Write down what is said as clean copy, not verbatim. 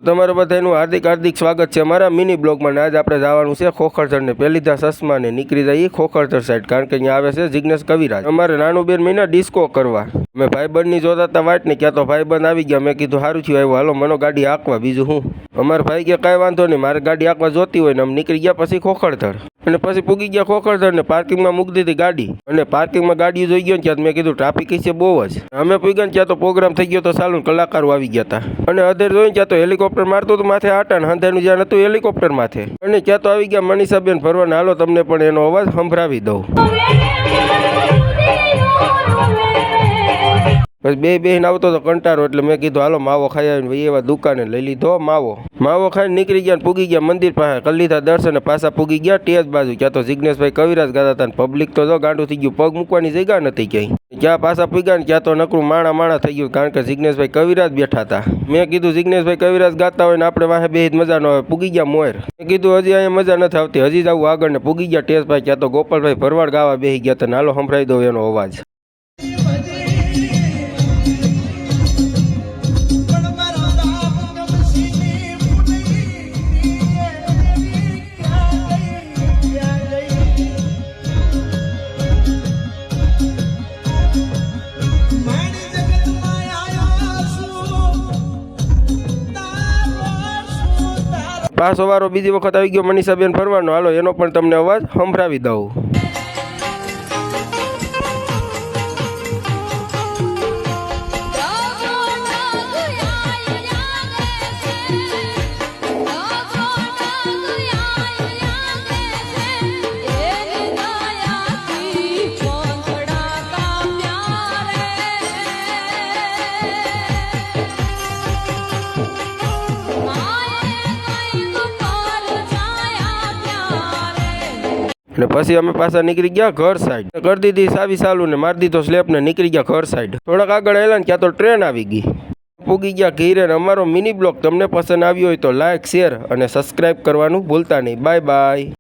તમારા બધાનું હાર્દિક હાર્દિક સ્વાગત છે અમારા મિની બ્લોગમાં. આજ આપણે જવાનું છે ખોખરધર ને પેલીધા સસમાને નીકળી જઈએ ખોખરધર સાઈડ, કારણ કે અહીંયા આવે છે જિગ્નેશ કવિરાજ. અમારે નાનું બેન મહિના ડિસ્કો કરવા. મેં ભાઈબંધની જોતા હતા વાટ ને ક્યાં તો ભાઈબંધ આવી ગયા. મેં કીધું સારું થયું આવ્યો, હાલો મનો ગાડી હાંકવા, બીજું હું. અમારા ભાઈ કે કાંઈ વાંધો નહીં, મારે ગાડી હાંકવા જોતી હોય ને. અમે નીકળી ગયા પછી ખોખરધર, અને પછી પૂગી ગયા ખોખરધર ને પાર્કિંગમાં મૂકી દીધી ગાડી. અને પાર્કિંગમાં ગાડી જોઈ ગયો ને ત્યાં મેં કીધું ટ્રાફિક છે બહુ જ. અમે પૂગ્યા ને ત્યાં તો પ્રોગ્રામ થઈ ગયો તો સાલું, કલાકારો આવી ગયા હતા. અને અધેર જોઈને ત્યાં તો હેલિકોપ્ટર મારતું હતું માથે આટા ને હંધાનું જ્યાં હતું હેલિકોપ્ટર માથે. અને ત્યાં તો આવી ગયા મનીષાબેન ભરવાના. હાલો તમને પણ એનો અવાજ સંભળાવી દઉં. પછી બેહીને આવતો તો કંટારો, એટલે મેં કીધું હાલો માવો ખાઈ આવીને એવા દુકાને લઈ લીધો માવો ખાઈને નીકળી ગયા ને પૂગી ગયા મંદિર પાસે. કરી લીધા દર્શન, પાછા પૂગી ગયા ટેજ બાજુ. ક્યાં તો જિગ્નેશભાઈ કવિરાજ ગાતા હતા ને પબ્લિક તો જો ગાંડું થઈ ગયું, પગ મૂકવાની જગ્યા નથી ક્યાંય. ક્યાં પાછા પૂગ્યા ને ક્યાં તો નકરું માણા થઈ ગયું, કારણ કે જિગ્નેશભાઈ કવિરાજ બેઠા હતા. મેં કીધું જિગ્નેશભાઈ કવિરાજ ગાતા હોય ને આપણે વાહે બેહી મજા ન આવે. પૂગી ગયા મોર. મેં કીધું હજી અહીંયા મજા નથી આવતી, હજી જવું આગળ ને. પૂગી ગયા ટેજ ભાઈ. ક્યાં તો ગોપાલભાઈ ભરવાડ ગાવા બેહી ગયા હતા. નાલો સંભળાવી દઉં એનો અવાજ. પાછો વારો બીજી વખત આવી ગયો મનીષાબેન ભરવાનો. હાલો એનો પણ તમને અવાજ સંભળાવી દઉં. અને પછી અમે પાછા નીકળી ગયા ઘર સાઈડ. કરી દીધી સાવી ચાલુ ને મારી દીધો સ્લેપ ને નીકળી ગયા ઘર સાઈડ. થોડાક આગળ આવેલા ને ક્યાં તો ટ્રેન આવી ગઈ. પૂગી ગયા ઘીરે. અમારો મિની બ્લોગ તમને પસંદ આવ્યો હોય તો લાઇક, શેર અને સબસ્ક્રાઈબ કરવાનું ભૂલતા નહીં. Bye bye.